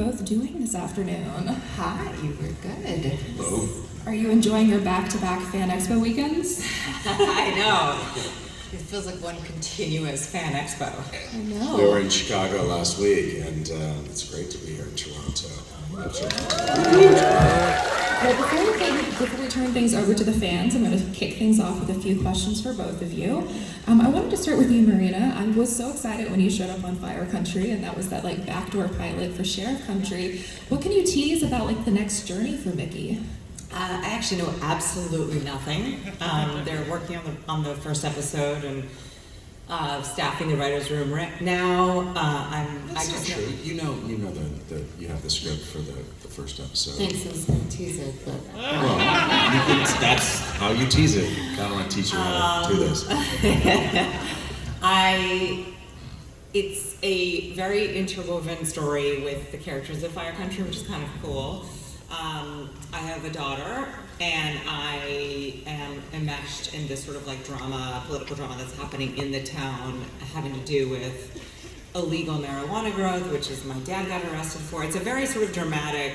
both doing this afternoon? Hi, you were good. Hello. Are you enjoying your back-to-back Fan Expo weekends? I know. It feels like one continuous Fan Expo. I know. We were in Chicago last week, and it's great to be here in Toronto. Well, before we turn things over to the fans, I'm going to kick things off with a few questions for both of you. I wanted to start with you, Morena. I was so excited when you showed up on Fire Country, and that was that backdoor pilot for Sheriff Country. What can you tease about the next journey for Mickey? I actually know absolutely nothing. They're working on the first episode and staffing the writers' room right now. That's not true. You know that you have the script for the first episode. Thanks, I was going to tease it, but... Well, that's how you tease it. I don't want to teach you how to do this. It's a very interwoven story with the characters of Fire Country, which is kind of cool. I have a daughter, and I am enmeshed in this sort of political drama that's happening in the town, having to do with illegal marijuana growth, which is my dad got arrested for. It's a very sort of dramatic,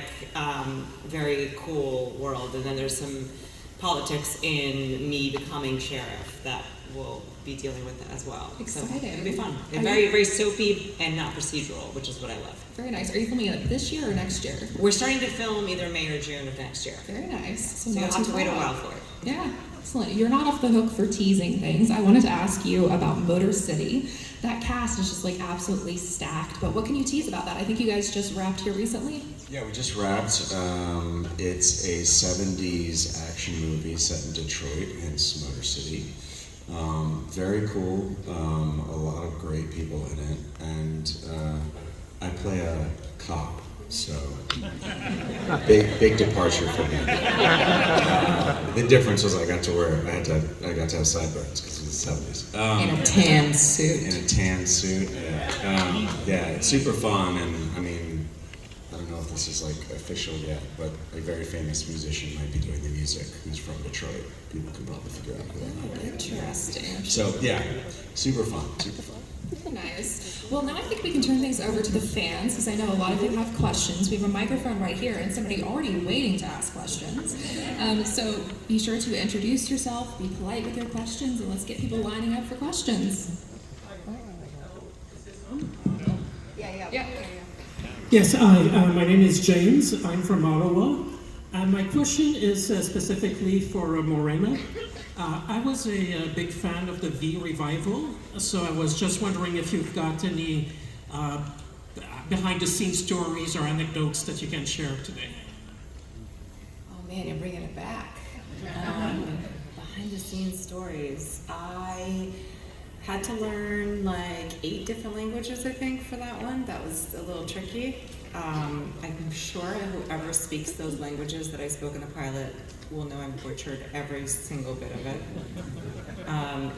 very cool world, and then there's some politics in me becoming sheriff that we'll be dealing with as well. Exciting. So it'll be fun. And very, very soapy and not procedural, which is what I love. Very nice. Are you filming it this year or next year? We're starting to film either May or June of next year. Very nice. So you'll have to wait a while for it. Yeah, excellent. You're not off the hook for teasing things. I wanted to ask you about Motor City. That cast is just absolutely stacked, but what can you tease about that? I think you guys just wrapped here recently. Yeah, we just wrapped. It's a 70s action movie set in Detroit, hence Motor City. Very cool, a lot of great people in it, and I play a cop, so big departure for me. The difference was I got to have sideburns because it's the 70s. In a tan suit. In a tan suit, yeah. Yeah, it's super fun, and I don't know if this is official yet, but a very famous musician might be doing the music who's from Detroit. People can probably figure out who that might be. Interesting. So yeah, super fun. Nice. Well, now I think we can turn things over to the fans, because I know a lot of you have questions. We have a microphone right here, and somebody already waiting to ask questions. So be sure to introduce yourself, be polite with your questions, and let's get people lining up for questions. Yeah. Yes, hi, my name is James. I'm from Ottawa. My question is specifically for Morena. I was a big fan of the V revival, so I was just wondering if you've got any behind-the-scenes stories or anecdotes that you can share today. Oh man, you're bringing it back. Behind-the-scenes stories. I had to learn 8 different languages, I think, for that one. That was a little tricky. I'm sure whoever speaks those languages that I spoke in the pilot will know I butchered every single bit of it.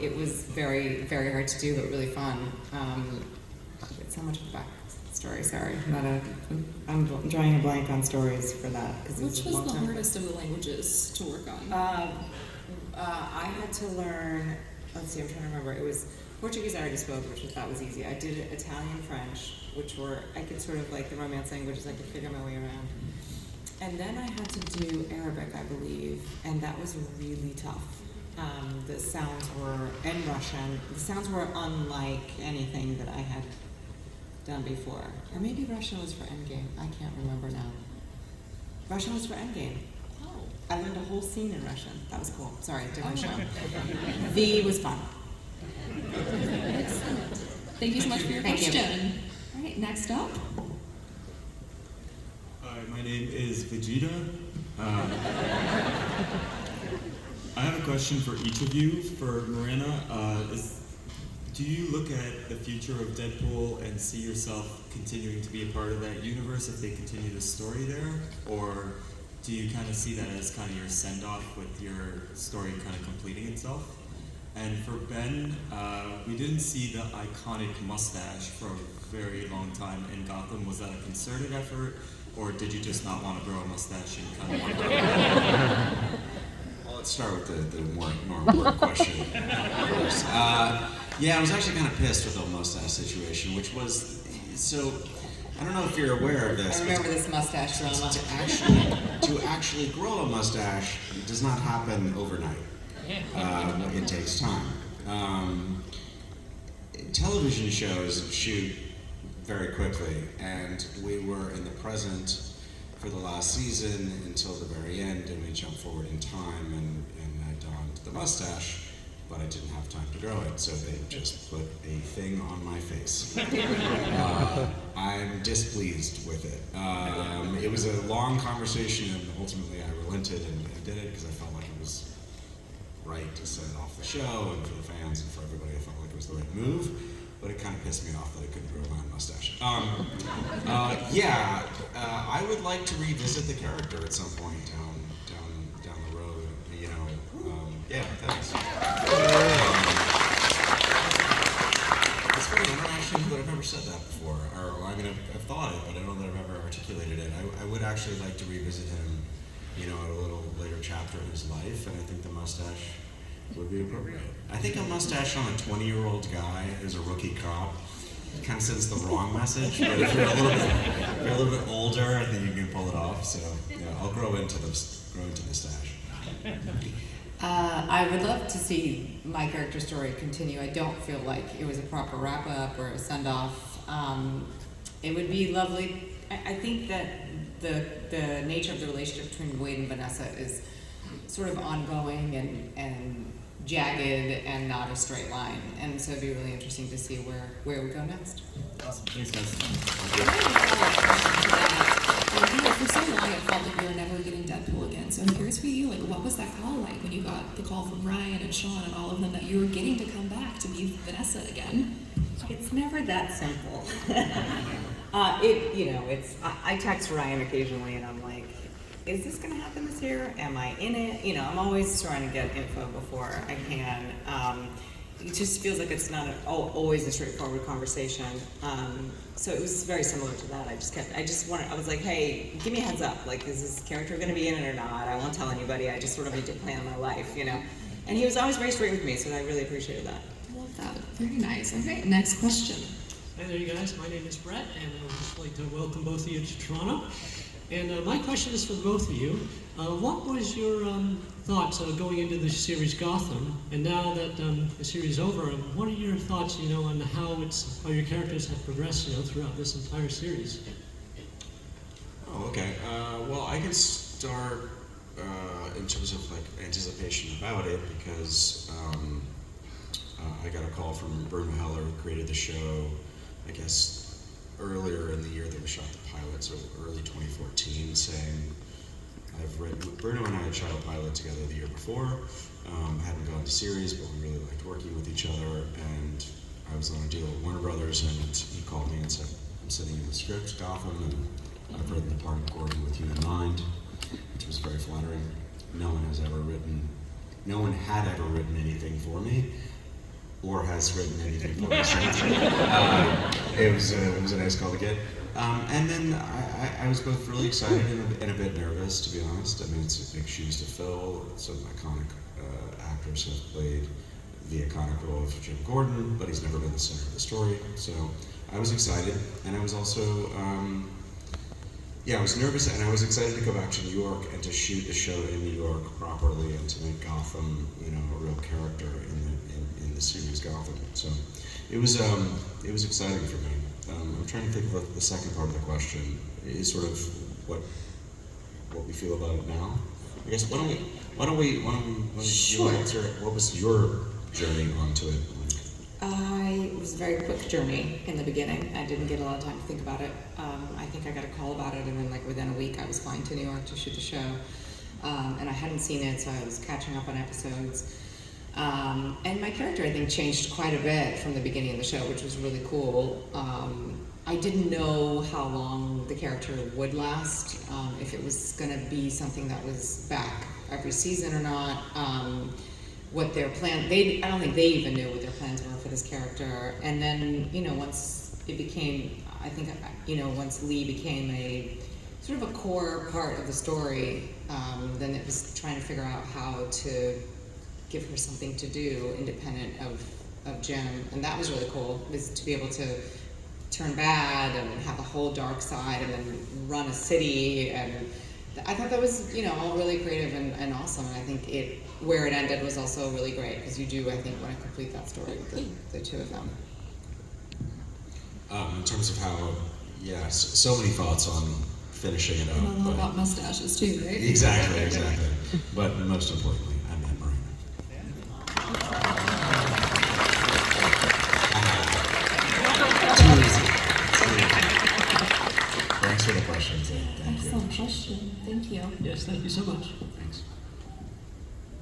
It was very, very hard to do, but really fun. It's so much of a backstory, sorry. I'm drawing a blank on stories for that. Which was the hardest of the languages to work on? I had to learn, let's see, I'm trying to remember. It was Portuguese I already spoke, which I thought was easy. I did Italian, French, which I could sort of the romance languages, I could figure my way around. And then I had to do Arabic, I believe, and that was really tough. The sounds were, and Russian, the sounds were unlike anything that I had done before. Or maybe Russian was for Endgame, I can't remember now. Russian was for Endgame. Oh. I learned a whole scene in Russian. That was cool. Sorry, different show. V was fun. Excellent. Thank you so much for your question. All right, next up. Hi, my name is Vegeta. I have a question for each of you. For Morena, do you look at the future of Deadpool and see yourself continuing to be a part of that universe if they continue the story there? Or do you kind of see that as kind of your send-off with your story kind of completing itself? And for Ben, we didn't see the iconic mustache for a very long time in Gotham. Was that a concerted effort, or did you just not want to grow a mustache and kind of want to... Well, let's start with the more important question first. Yeah, I was actually kind of pissed with the mustache situation, which was, so I don't know if you're aware of this. I remember this mustache drama. To actually grow a mustache does not happen overnight. It takes time. Television shows shoot very quickly, and we were in the present for the last season until the very end, and we jumped forward in time, and I donned the mustache, but I didn't have time to grow it, so they just put a thing on my face. I'm displeased with it. It was a long conversation, and ultimately I relented and did it because I felt like it was right to send off the show, and for the fans and for everybody, I felt like it was the right move. But it kind of pissed me off that I couldn't grow my own mustache. I would like to revisit the character at some point down the road. You know, thanks. It's funny, I don't actually know that I've ever said that before, or I mean, I've thought it, but I don't know that I've ever articulated it. I would actually like to revisit him, you know, at a little later chapter in his life, and I think the mustache would be appropriate. I think a mustache on a 20-year-old guy who's a rookie cop kind of sends the wrong message. But if you're a little bit older, I think you can pull it off. So yeah, I'll grow into the stash. I would love to see my character story continue. I don't feel like it was a proper wrap up or a send off. It would be lovely. I think that the nature of the relationship between Wade and Vanessa is sort of ongoing and jagged and not a straight line, and so it'd be really interesting to see where we go next. Awesome. Thanks, guys. For so long it felt like we were never getting Deadpool again, so I'm curious for you, like, what was that call like when you got the call from Ryan and Sean and all of them that you were getting to come back to be Vanessa again? It's never that simple. I text Ryan occasionally and I'm like, is this going to happen this year? Am I in it? You know, I'm always trying to get info before I can. It just feels like it's not always a straightforward conversation. So it was very similar to that. I was like, hey, give me a heads up. Like, is this character going to be in it or not? I won't tell anybody. I just sort of need to plan my life, you know. And he was always very straight with me, so I really appreciated that. I love that. Very nice. Okay, next question. Hi there, you guys. My name is Brett, and I would just like to welcome both of you to Toronto. And my question is for both of you. What was your thoughts going into the series Gotham? And now that the series is over, what are your thoughts, you know, on how your characters have progressed, you know, throughout this entire series? Oh, okay. Well, I can start in terms of like anticipation about it because I got a call from Bruno Heller, who created the show, I guess, earlier in the year that we shot the pilot, so early 2014, saying, Bruno and I had shot a pilot together the year before, hadn't gone to series, but we really liked working with each other, and I was on a deal with Warner Brothers, and he called me and said, I'm sitting in the script, Gotham, and I've written the part of Gordon with you in mind, which was very flattering. No one had ever written anything for me, or has written anything for me since. It was a nice call to get. And then I was both really excited and a bit nervous, to be honest. I mean, it's big shoes to fill. Some iconic actors have played the iconic role of Jim Gordon, but he's never been the center of the story. So I was excited, and I was also, I was nervous, and I was excited to go back to New York and to shoot the show in New York properly and to make Gotham, you know, a real character in the series Gotham. So it was exciting for me. I'm trying to think of the second part of the question. Is sort of what we feel about it now. I guess why don't we Sure. you answer what was your journey onto it? It was a very quick journey in the beginning. I didn't get a lot of time to think about it. I think I got a call about it, and then like within a week I was flying to New York to shoot the show. And I hadn't seen it, so I was catching up on episodes. And my character, I think, changed quite a bit from the beginning of the show, which was really cool. I didn't know how long the character would last, if it was going to be something that was back every season or not. What their plan, I don't think they even knew what their plans were for this character. And then, you know, once it became, I think, you know, once Lee became a sort of a core part of the story, then it was trying to figure out how to give her something to do independent of Jim. And that was really cool, was to be able to turn bad and have a whole dark side and then run a city, and I thought that was, you know, all really creative and awesome, and I think where it ended was also really great, because you do, I think, want to complete that story with the two of them. In terms of how, yes, so many thoughts on finishing it up. And a lot but- about mustaches too, right? Exactly. But most importantly, I met Morena. Too easy. Thanks for the questions. Thank you. Excellent question. Thank you. Yes, thank you so much. Thanks.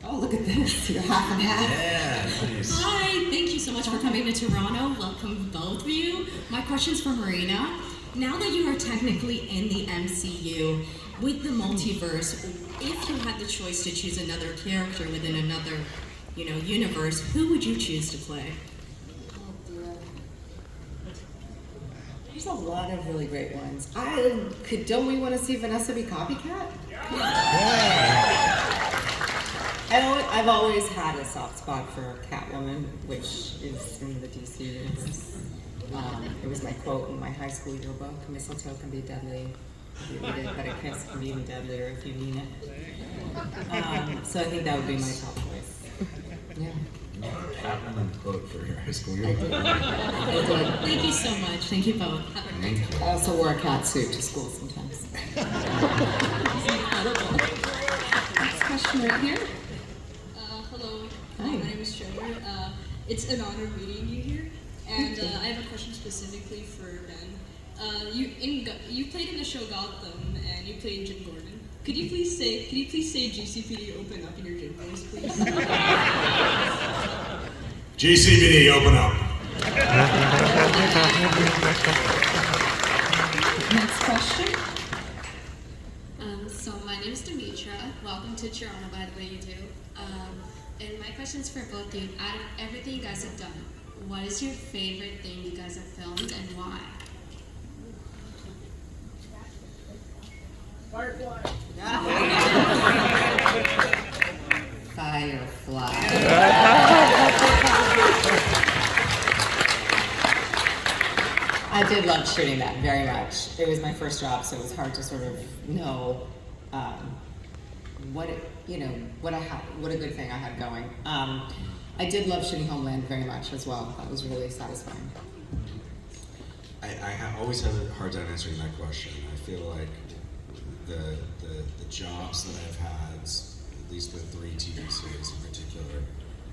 Oh, look at this, you're half and half. Yeah, nice. Hi, thank you so much for coming to Toronto. Welcome both of you. My question's for Morena. Now that you are technically in the MCU, with the multiverse, if you had the choice to choose another character within another, universe, who would you choose to play? There's a lot of really great ones. Don't we want to see Vanessa be Copycat? I've always had a soft spot for Catwoman, which is in the DC universe. It was my quote in my high school yearbook: "Mistletoe can be deadly, if you eat it, but a kiss can be even deadlier if you mean it." So I think that would be my top choice. Yeah. Catwoman quote for your high school I year. did. Thank you so much. Thank you both. Have a great day. I also wore a cat suit to school sometimes. Next question right here. Hello, Hi. my name is Trevor. It's an honor meeting you here, and I have a question specifically for Ben. You played in the show Gotham, and you played Jim Gordon. Could you please say GCPD open up in your Jim voice, please? GCBD, open up. Next question. So my name is Demetra. Welcome to Toronto, by the way you do. And my question's for both of you. Out of everything you guys have done, what is your favorite thing you guys have filmed and why? Firefly. I did love shooting that very much. It was my first job, so it was hard to sort of know what a good thing I had going. I did love shooting Homeland very much as well. That was really satisfying. I always have a hard time answering that question. I feel like the jobs that I've had, at least the 3 TV series in particular,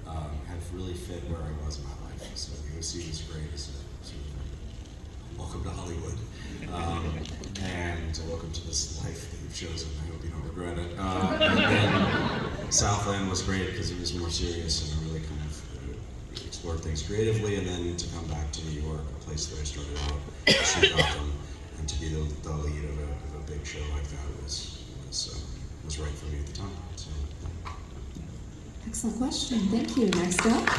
have really fit where I was in my life. So the OC was great as a sort of welcome to Hollywood, and welcome to this life that you've chosen. I hope you don't regret it. And then Southland was great because it was more serious and I really kind of explored things creatively. And then to come back to New York, a place that I started out, shoot Gotham, and to be the lead of a big show like that was right for me at the time. So. Excellent question. Thank you. Next up.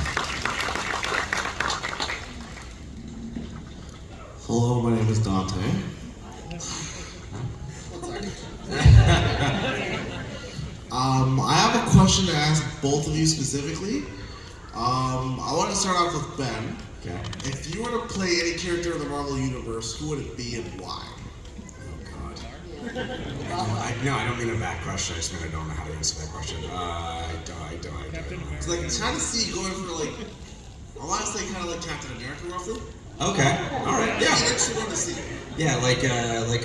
Hello, my name is Dante. I have a question to ask both of you specifically. I want to start off with Ben. Okay. If you were to play any character in the Marvel Universe, who would it be and why? Oh God. I don't mean a bad question. I just mean I don't know how to answer that question. I don't. It's like it's kind of see you going for like, I want to say kind of like Captain America roughly. Okay. All right. Yeah. That's what I want to see. Yeah, like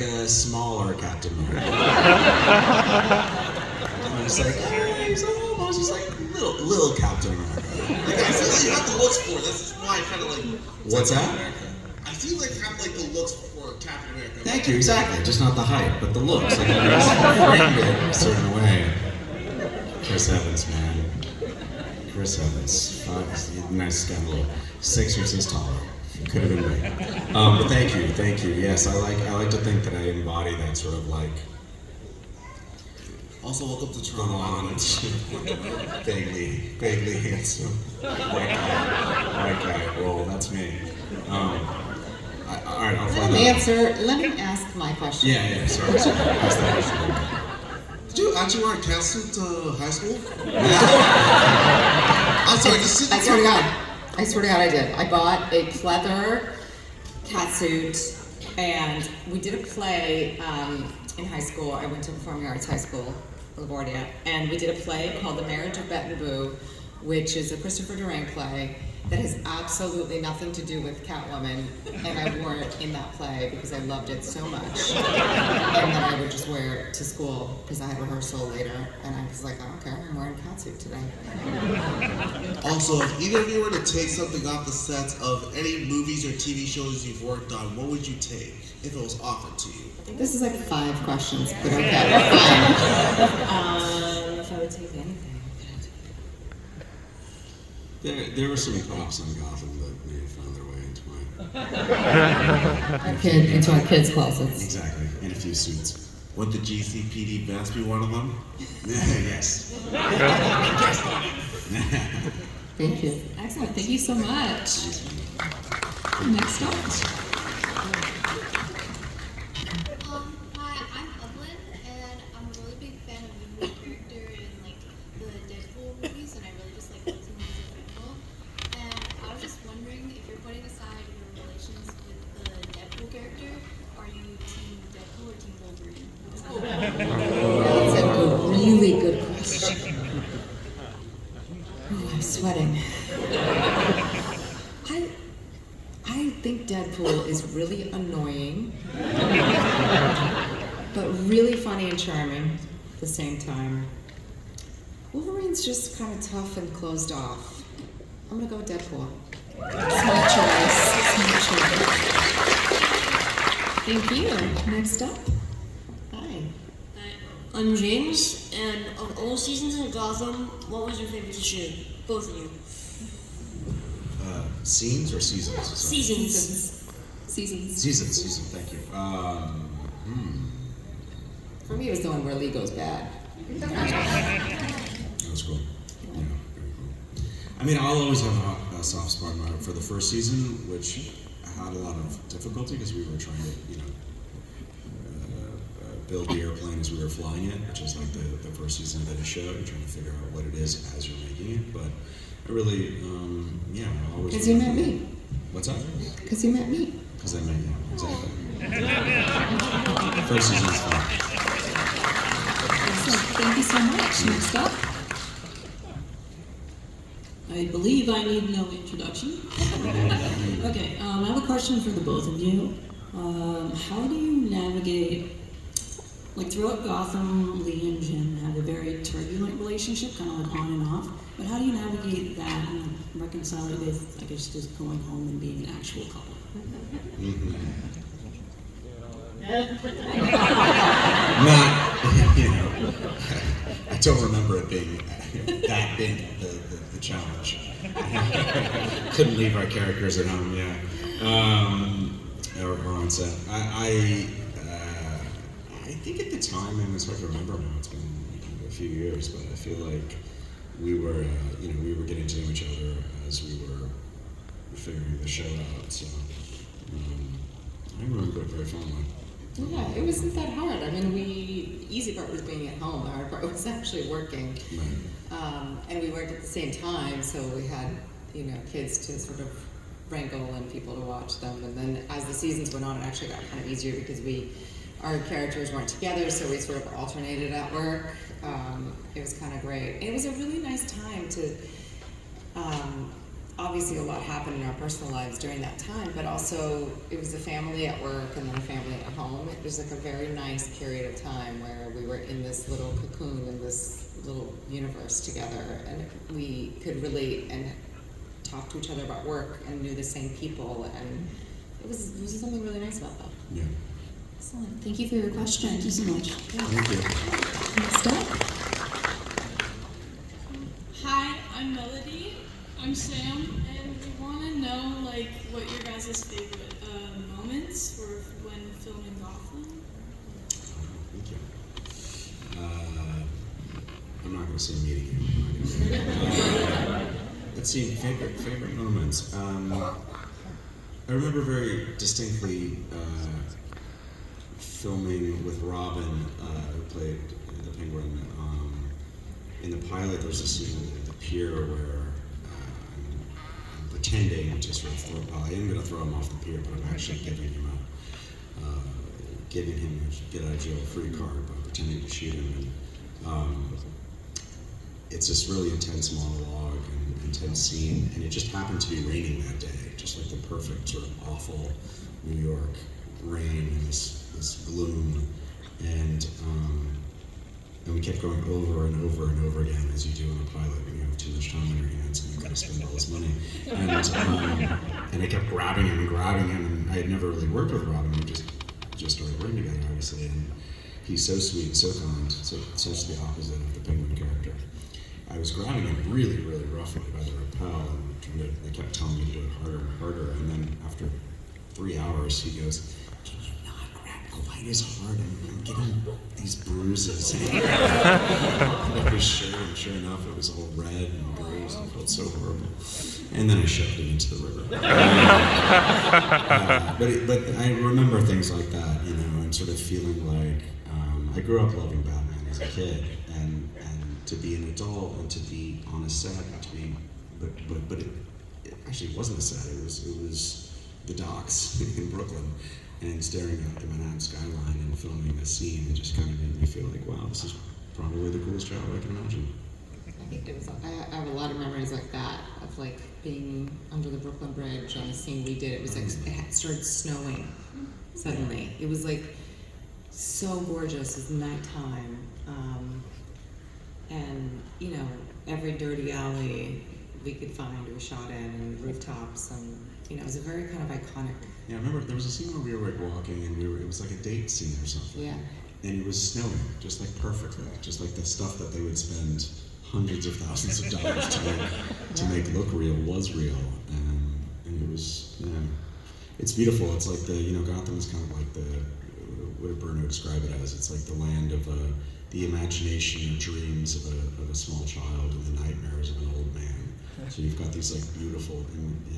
a smaller Captain America. And it's like he's almost just like little Captain America. Like I feel like you have the looks for it. That's why I kind of like. What's that? America. I feel like you have like the looks for Captain America. Thank you. Exactly. Just not the height, but the looks. Like you just framed it in a certain way. Chris Evans, man. Chris Evans. Nice guy, little 6 inches taller. Could have been me. But thank you. Yes, I like to think that I embody that sort of like Also, welcome to Toronto. vaguely handsome white guy role. That's me. All right, I'll find out. Let me ask my question. Yeah. Sorry. Ask that question. Did you actually wear a cat suit to high school? I'm sorry, just sit I swear to God, I did. I bought a pleather catsuit, and we did a play in high school. I went to Performing Arts High School, LaGuardia, and we did a play called The Marriage of Bet and Boo, which is a Christopher Durang play that has absolutely nothing to do with Catwoman, and I wore it in that play because I loved it so much. And then I would just wear it to school because I had rehearsal later, and I was like, I don't care, I'm wearing a catsuit today. Also, if either of you were to take something off the sets of any movies or TV shows you've worked on, what would you take if it was offered to you? This is like 5 questions, but okay, fine. If I would take anything. There were some props on Gotham that may have found their way Into our kids' closets. Exactly, in a few suits. Would the GCPD vest be one of them? Yes. Thank you. Excellent. Thank you so much. Next up. Hi, I'm Evelyn, and I'm a really big fan of the character in like the Deadpool movies, and I really just like those movies in general. And I was just wondering if you're putting aside your relations with the Deadpool character, are you Team Deadpool or Team Wolverine? That's a really good question. Ooh, I'm sweating. I think Deadpool is really annoying, but really funny and charming at the same time. Wolverine's just kind of tough and closed off. I'm gonna go with Deadpool. Smart choice. Smart choice. Thank you. Next up. Hi. I'm James, and of all seasons in Gotham, what was your favorite to shoot? Both of you. Scenes or seasons? Seasons. Season, thank you. For me, it was the one where Lee goes bad. That was cool. Yeah, very cool. I mean, I'll always have a soft spot for the first season, which had a lot of difficulty because we were trying to, build the airplane as we were flying it, which is like the first season of the show. You're trying to figure out what it is as you're making it, but I really, I always. Because you met me. What's that? Because you met me. Because I met you, exactly. First season is fun. Excellent. Thank you so much. Next up. I believe I need no introduction. Okay, I have a question for the both of you. How do you navigate, like throughout Gotham, Lee and Jim have a very turbulent relationship, kind of like on and off, but how do you navigate that and reconcile it with, I guess, just going home and being an actual couple? Not, I don't remember it being that big, the challenge. Couldn't leave our characters at home, or on set. I think at the time, and it's hard to remember now, it's been a few years, but I feel like we were, we were getting to know each other as we were figuring the show out, so I remember it very fondly. Yeah, it wasn't that hard. I mean, the easy part was being at home. The hard part was actually working. Right. And we worked at the same time, so we had, kids to sort of wrangle and people to watch them. And then as the seasons went on, it actually got kind of easier because our characters weren't together, so we sort of alternated at work. It was kind of great. And it was a really nice time to, obviously a lot happened in our personal lives during that time, but also it was a family at work and then a family at home. It was like a very nice period of time where we were in this little cocoon, in this little universe together, and we could relate and talk to each other about work and knew the same people, and it was something really nice about that. Yeah. Excellent. Thank you for your question. Thank you so much. Thank you. Next up. Hi, I'm Melody. I'm Sam, and we want to know what your guys' favorite moments were when filming Gotham. Thank you. I'm not going to say meet again. Let's see, favorite moments. I remember very distinctly filming with Robin, who played the Penguin. In the pilot, there's a scene at the pier where I'm pretending to sort of I am going to throw him off the pier, but I'm actually giving him a get out of jail free card by pretending to shoot him. And it's this really intense monologue and intense scene, and it just happened to be raining that day, just like the perfect sort of awful New York rain and this gloom, and we kept going over and over and over again, as you do in a pilot when you have too much time on your hands and you've got to spend all this money. And I kept grabbing him, and I had never really worked with Robin. We just started working together, obviously, and he's so sweet and so kind, such the opposite of the Penguin character. I was grabbing him really, really roughly by the rappel, and they kept telling me to do it harder and harder, and then after 3 hours, he goes, "Can you not grab quite as hard? I'm getting these bruises." And his shirt, and sure enough, it was all red and bruised and felt so horrible. And then I shoved him into the river. But I remember things like that, you know, and sort of feeling like I grew up loving Batman as a kid, and to be an adult and to be on a set and to be, but it actually wasn't a set. It was the docks in Brooklyn, and staring at the Manhattan skyline and filming a scene. It just kind of made me feel like, wow, this is probably the coolest job I can imagine. I think it was. I have a lot of memories like that of like being under the Brooklyn Bridge on the scene we did. It was like it had started snowing suddenly. It was like so gorgeous. It's nighttime, and you know every dirty alley we could find we shot in, and rooftops, and you know it was a very kind of iconic. Yeah, I remember there was a scene where we were like walking, and it was like a date scene or something. Yeah. And it was snowing, just like perfectly, just like the stuff that they would spend hundreds of thousands of dollars to make look real was real, and it was, you know, it's beautiful. It's like Gotham is kind of like what did Bruno describe it as? It's like the land of the imagination and dreams of a small child and the nightmares of an old man. So you've got these like beautiful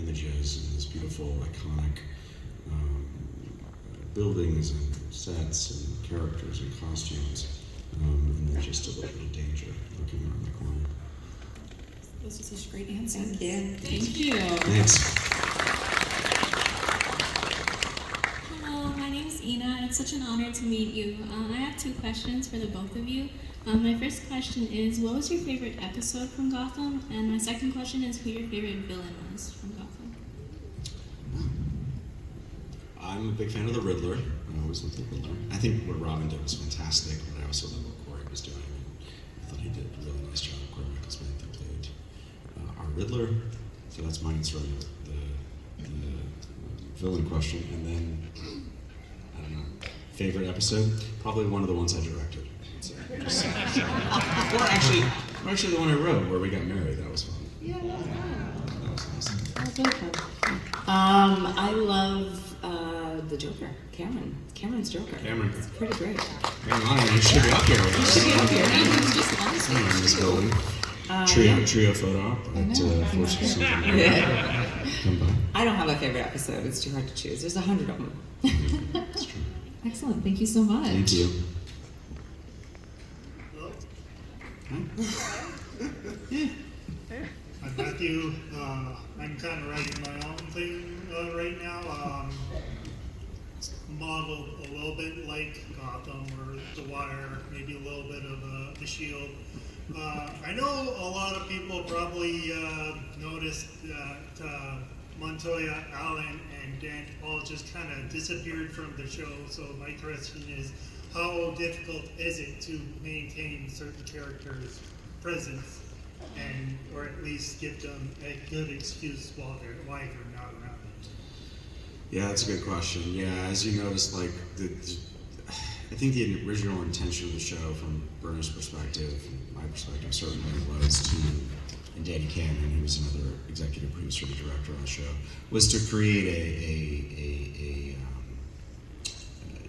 images and this beautiful iconic buildings and sets and characters and costumes, and then just a little bit of danger looking around the corner. Those are such great answers. Thank you. Thank you. Thanks. Hello, my name is Ina. It's such an honor to meet you. I have 2 questions for the both of you. My first question is, what was your favorite episode from Gotham? And my second question is, who your favorite villain was from Gotham? I'm a big fan of the Riddler. I always loved the Riddler. I think what Robin did was fantastic, but I also love what Corey was doing. I thought he did a really nice job. Corey Michael Smith that played our Riddler. So that's mine, sort of the villain question. And then, I don't know, favorite episode? Probably one of the ones I directed. So, or actually the one I wrote, where we got married. That was fun. Yeah, that was fun. That was nice. That was very fun. I love the Joker, Cameron's Joker. Cameron. It's pretty great. You should be up here with us. You should be up here. He was just on Somewhere in this stage. building. Trio photo op at Force or something. Yeah. Come by. I don't have a favorite episode. It's too hard to choose. There's 100 of them. That's true. Excellent. Thank you so much. Thank you. I'm Matthew. I'm kind of writing my own thing right now. Modeled a little bit like Gotham or The Wire, maybe a little bit of The Shield. I know a lot of people probably noticed that Montoya, Allen, and Dent all just kind of disappeared from the show. So my question is, how difficult is it to maintain certain characters' presence, and or at least give them a good excuse why they're not around? Yeah, that's a good question. Yeah, as you noticed, like I think the original intention of the show, from Bruno's perspective, and my perspective, certainly was to, and Danny Cannon, who was another executive producer and director on the show, was to create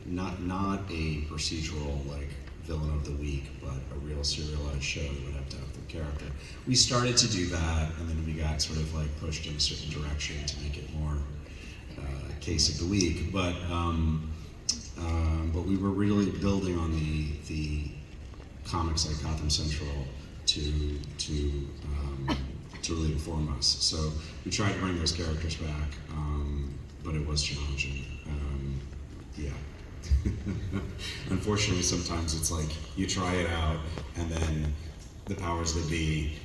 not a procedural like villain of the week, but a real serialized show that would have depth of character. We started to do that, and then we got sort of like pushed in a certain direction to make it more case of the week, but we were really building on the comics like Gotham Central to to really inform us. So we tried to bring those characters back, but it was challenging. Yeah. Unfortunately, sometimes it's like you try it out, and then the powers that be,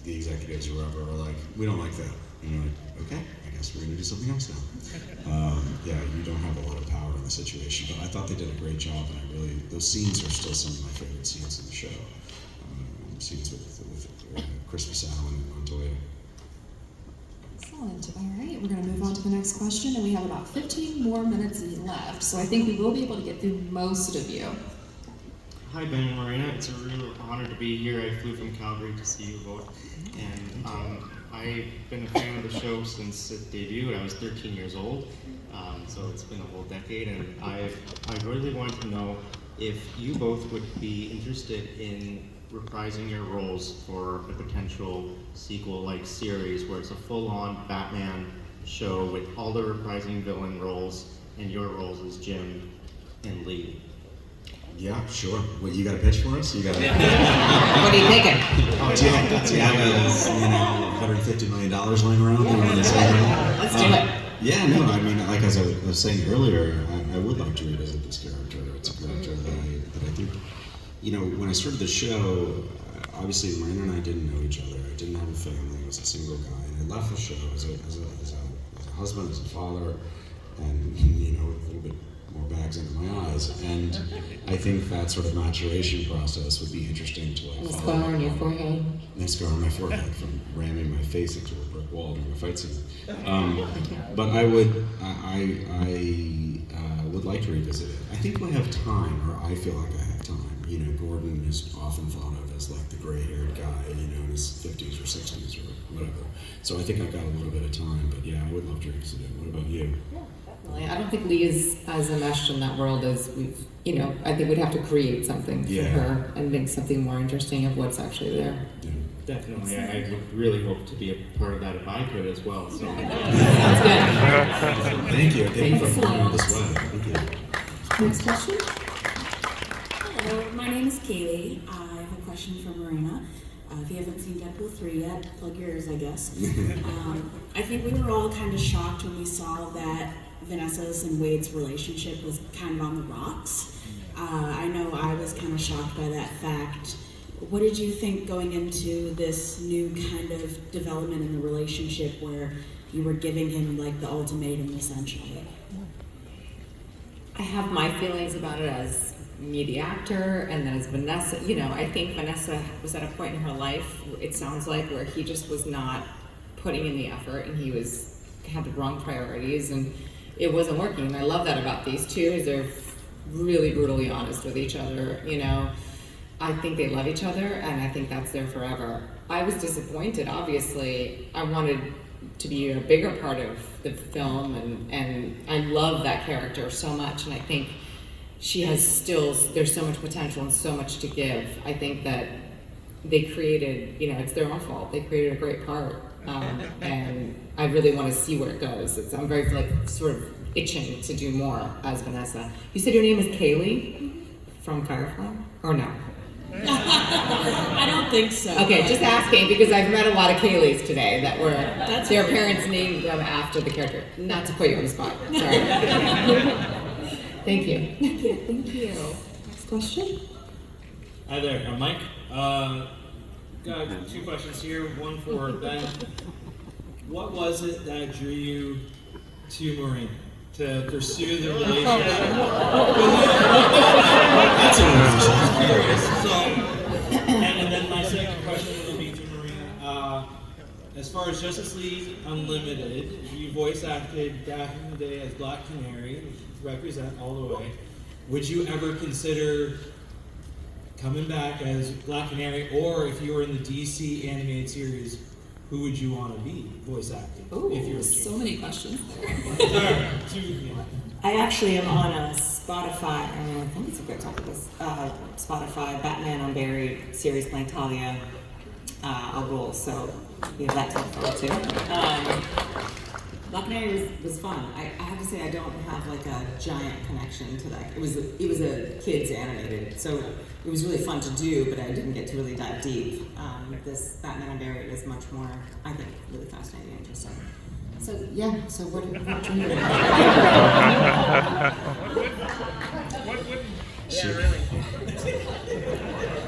the executives or whoever, are like, we don't like that. And you're like, okay, I guess we're going to do something else now. Yeah, you don't have a lot of power in the situation, but I thought they did a great job, and those scenes are still some of my favorite scenes in the show. Scenes with Chris Passau and Montoya. Excellent. All right, we're going to move on to the next question, and we have about 15 more minutes left, so I think we will be able to get through most of you. Hi, Ben and Morena. It's a real honor to be here. I flew from Calgary to see you both, and I've been a fan of the show since it debuted. I was 13 years old, so it's been a whole decade, and I really wanted to know if you both would be interested in reprising your roles for a potential sequel-like series where it's a full-on Batman show with all the reprising villain roles and your roles as Jim and Lee. Yeah, sure. What, you got a pitch for us? You got What are you thinking? Oh, do you have $150 million laying around? Let's do it. Yeah, no, I mean, like as I was saying earlier, I would like to revisit this character. It's a character that I think, when I started the show, obviously Morena and I didn't know each other. I didn't have a family. I was a single guy, and I left the show as a husband, as a father, and a little bit more bags under my eyes. And I think that sort of maturation process would be interesting to A scar on your forehead. A scar on my forehead from ramming my face into a brick wall during a fight scene. But I would like to revisit it. I think I have time, or I feel like I have time. Gordon is often thought of as like the gray-haired guy, in his 50s or 60s or whatever. So I think I've got a little bit of time, but yeah, I would love to revisit it. What about you? Definitely. I don't think Lee is as enmeshed in that world as I think we'd have to create something for her and make something more interesting of what's actually there. Yeah. Definitely. I would really hope to be a part of that if I could as well. So. Sounds good. Thank you. Thank you for coming this way. Thank you. Next question. Hello, my name is Kaylee. I have a question for Morena. If you haven't seen Deadpool 3 yet, plug yours, I guess. I think we were all kind of shocked when we saw that Vanessa's and Wade's relationship was kind of on the rocks. I know I was kind of shocked by that fact. What did you think going into this new kind of development in the relationship where you were giving him like the ultimatum essentially? I have my feelings about it as me, the actor, and then as Vanessa. I think Vanessa was at a point in her life, it sounds like, where he just was not putting in the effort, and he had the wrong priorities, and it wasn't working. And I love that about these two, is they're really brutally honest with each other. I think they love each other, and I think that's there forever. I was disappointed, obviously. I wanted to be a bigger part of the film, and I love that character so much, and I think she has there's so much potential and so much to give. I think that they created, it's their own fault. They created a great part, and I really want to see where it goes. I'm very sort of itching to do more as Vanessa. You said your name is Kaylee from Firefly, or no? I don't think so. Okay, just asking because I've met a lot of Kayleys today that were their parents named them after the character. Not to put you on the spot. Sorry. Thank you. Thank you. Next question. Hi there, I'm Mike. Got two questions here. One for Ben. What was it that drew you to Morena to pursue the relationship? That's interesting. Curious. And then my second question would be to Morena. As far as Justice League Unlimited, you voice acted back in the day as Black Canary, represent all the way. Would you ever consider coming back as Black Canary, or if you were in the DC animated series, who would you want to be voice acting? Oh, if you were so many questions there. I actually am on a Spotify, I think it's a good topic, Spotify Batman Unburied series playing Talia, a role, so we have that to look forward to. Black documentary was fun. I have to say I don't have like a giant connection to that. It was a kids animated, so it was really fun to do, but I didn't get to really dive deep. This Batman Unburied is much more, I think, really fascinating and interesting. So yeah, so what do you Yeah, really.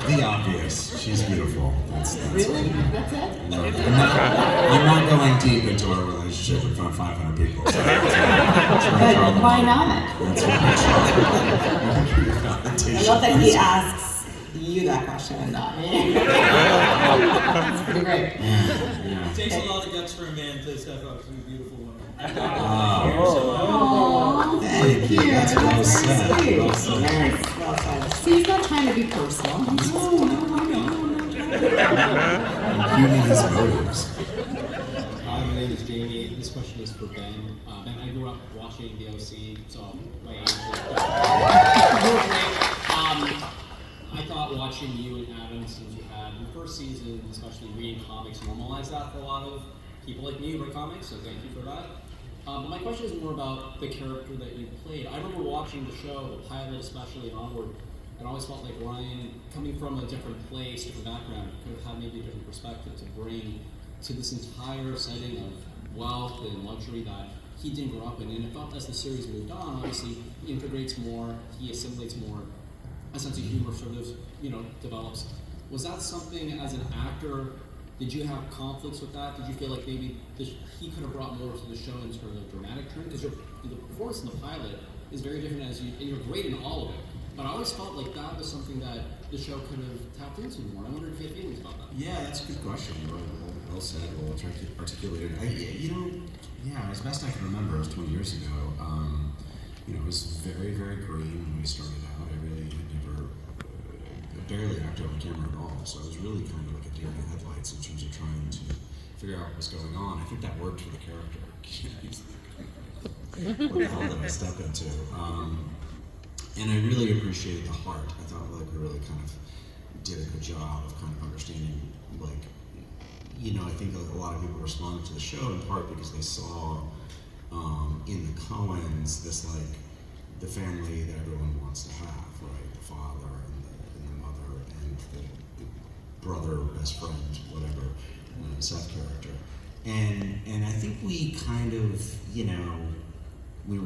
The obvious. She's beautiful. That's really? That's it? No, I'm not going deep into our relationship in front of 500 people. So but why not? That's right. I love that he asks you that question and not me. That's pretty great. Yeah. It takes a lot of guts for a man to step up to a beautiful woman. Thank you. That's well said. Well said. Nice. Well said. See, he's not trying to be personal. No. Impugning his motives. Hi, my name is Jamie. This question is for Ben. Ben, I grew up watching the OC, so my age is I thought watching you and Adam, since you had your first season, especially reading comics, normalized that for a lot of people like me who read comics, so thank you for that. But my question is more about the character that you played. I remember watching the show, the pilot especially, and onward, and I always felt like Ryan, coming from a different place, different background, could have had maybe a different perspective to bring to this entire setting of wealth and luxury that he didn't grow up in. And it felt as the series moved on, obviously, he integrates more, he assimilates more, a sense of humor sort of, develops. Was that something as an actor, did you have conflicts with that? Did you feel like maybe he could have brought more to the show in terms of dramatic turn? Because the performance in the pilot is very different and you're great in all of it. But I always felt like that was something that the show could have tapped into more. I wonder if you had feelings about that. Yeah, that's a good question. Well said, well articulated. As best I can remember, it was 20 years ago. It was very, very green when we started out. I really had never, barely acted on camera at all. So I was really kind of like a deer in the headlights in terms of trying to figure out what was going on. I think that worked for the character. What the hell did I step into? And I really appreciated the heart. I thought like we really kind of did a good job of kind of understanding, like, I think like a lot of people responded to the show in part because they saw in the Coens this like the family that everyone wants to have, right? The father and the mother and the brother, best friend, whatever, Seth character. And I think we kind of, we